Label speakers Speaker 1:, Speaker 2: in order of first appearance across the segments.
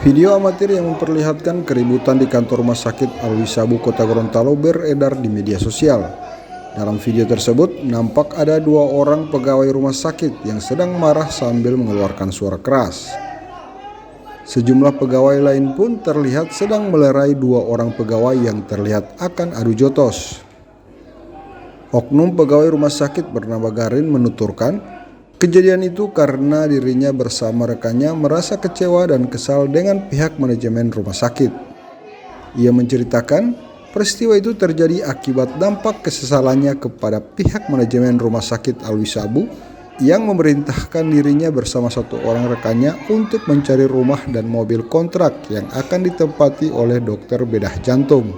Speaker 1: Video amatir yang memperlihatkan keributan di kantor Rumah Sakit Alwi Sabu Kota Gorontalo beredar di media sosial. Dalam video tersebut, nampak ada dua orang pegawai rumah sakit yang sedang marah sambil mengeluarkan suara keras. Sejumlah pegawai lain pun terlihat sedang melerai dua orang pegawai yang terlihat akan adu jotos. Oknum pegawai rumah sakit bernama Garin menuturkan, kejadian itu karena dirinya bersama rekannya merasa kecewa dan kesal dengan pihak manajemen rumah sakit. Ia menceritakan, peristiwa itu terjadi akibat dampak kesesalannya kepada pihak manajemen rumah sakit Alwi Sabu yang memerintahkan dirinya bersama satu orang rekannya untuk mencari rumah dan mobil kontrak yang akan ditempati oleh dokter bedah jantung.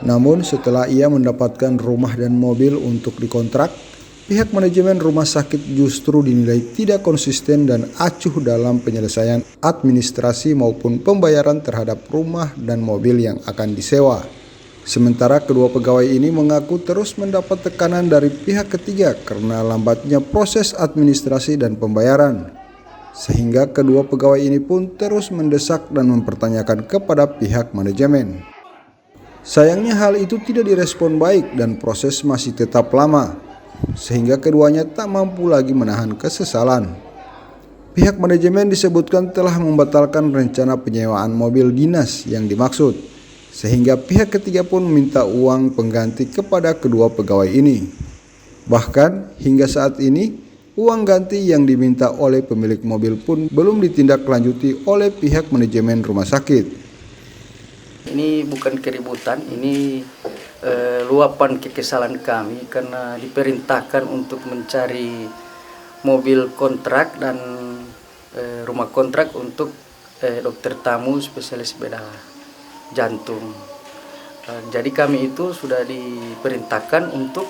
Speaker 1: Namun setelah ia mendapatkan rumah dan mobil untuk dikontrak, pihak manajemen rumah sakit justru dinilai tidak konsisten dan acuh dalam penyelesaian administrasi maupun pembayaran terhadap rumah dan mobil yang akan disewa. Sementara kedua pegawai ini mengaku terus mendapat tekanan dari pihak ketiga karena lambatnya proses administrasi dan pembayaran. Sehingga kedua pegawai ini pun terus mendesak dan mempertanyakan kepada pihak manajemen. Sayangnya hal itu tidak direspon baik dan proses masih tetap lama, sehingga keduanya tak mampu lagi menahan kesesalan. Pihak manajemen disebutkan telah membatalkan rencana penyewaan mobil dinas yang dimaksud, sehingga pihak ketiga pun meminta uang pengganti kepada kedua pegawai ini. Bahkan hingga saat ini, uang ganti yang diminta oleh pemilik mobil pun belum ditindaklanjuti oleh pihak manajemen rumah sakit.
Speaker 2: Ini bukan keributan, ini luapan kekesalan kami karena diperintahkan untuk mencari mobil kontrak dan rumah kontrak untuk dokter tamu spesialis bedah jantung. Jadi kami itu sudah diperintahkan untuk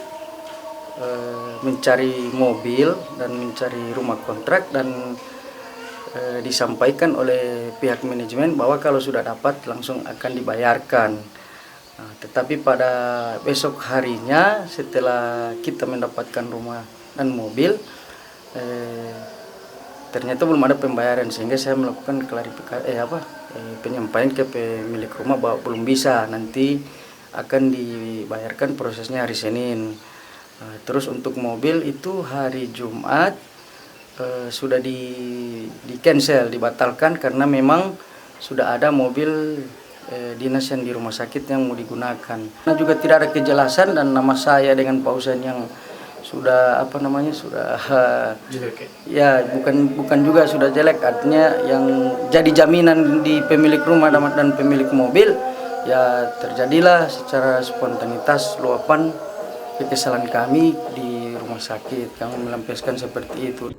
Speaker 2: mencari mobil dan mencari rumah kontrak dan disampaikan oleh pihak manajemen bahwa kalau sudah dapat langsung akan dibayarkan. Tetapi pada besok harinya setelah kita mendapatkan rumah dan mobil, ternyata belum ada pembayaran, sehingga saya melakukan klarifikasi penyampaian ke pemilik rumah bahwa belum bisa, nanti akan dibayarkan prosesnya hari Senin. Terus untuk mobil itu hari Jumat sudah di cancel, dibatalkan karena memang sudah ada mobil dinas yang di rumah sakit yang mau digunakan. Nah, juga tidak ada kejelasan dan nama saya dengan Pak Husain yang sudah sudah jelek. Ya, bukan juga sudah jelek, artinya yang jadi jaminan di pemilik rumah dan pemilik mobil, ya terjadilah secara spontanitas luapan kekesalan kami di rumah sakit. Kami melampiaskan seperti itu.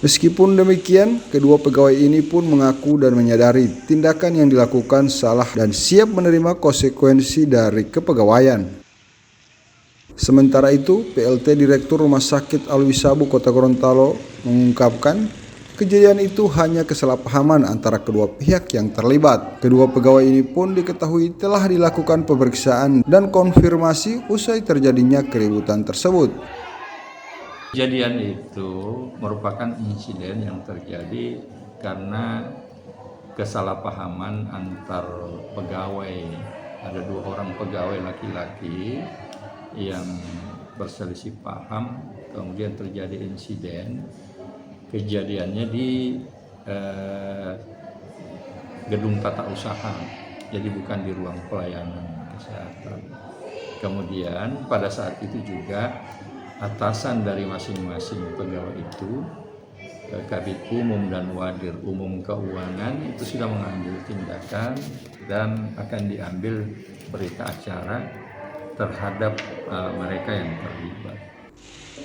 Speaker 1: Meskipun demikian, kedua pegawai ini pun mengaku dan menyadari tindakan yang dilakukan salah dan siap menerima konsekuensi dari kepegawaian. Sementara itu, PLT Direktur Rumah Sakit Alwi Sabu Kota Gorontalo mengungkapkan kejadian itu hanya kesalahpahaman antara kedua pihak yang terlibat. Kedua pegawai ini pun diketahui telah dilakukan pemeriksaan dan konfirmasi usai terjadinya keributan tersebut.
Speaker 3: Kejadian itu merupakan insiden yang terjadi karena kesalahpahaman antar pegawai. Ada dua orang pegawai laki-laki yang berselisih paham, kemudian terjadi insiden. Kejadiannya di gedung tata usaha, jadi bukan di ruang pelayanan kesehatan. Kemudian pada saat itu juga atasan dari masing-masing pegawai itu, Kabid Umum dan Wadir Umum Keuangan itu sudah mengambil tindakan dan akan diambil berita acara terhadap mereka yang terlibat.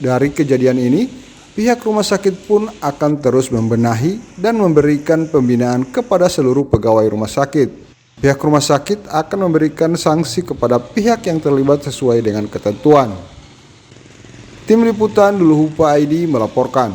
Speaker 1: Dari kejadian ini, pihak rumah sakit pun akan terus membenahi dan memberikan pembinaan kepada seluruh pegawai rumah sakit. Pihak rumah sakit akan memberikan sanksi kepada pihak yang terlibat sesuai dengan ketentuan. Tim Liputan Dulu Hupa ID melaporkan.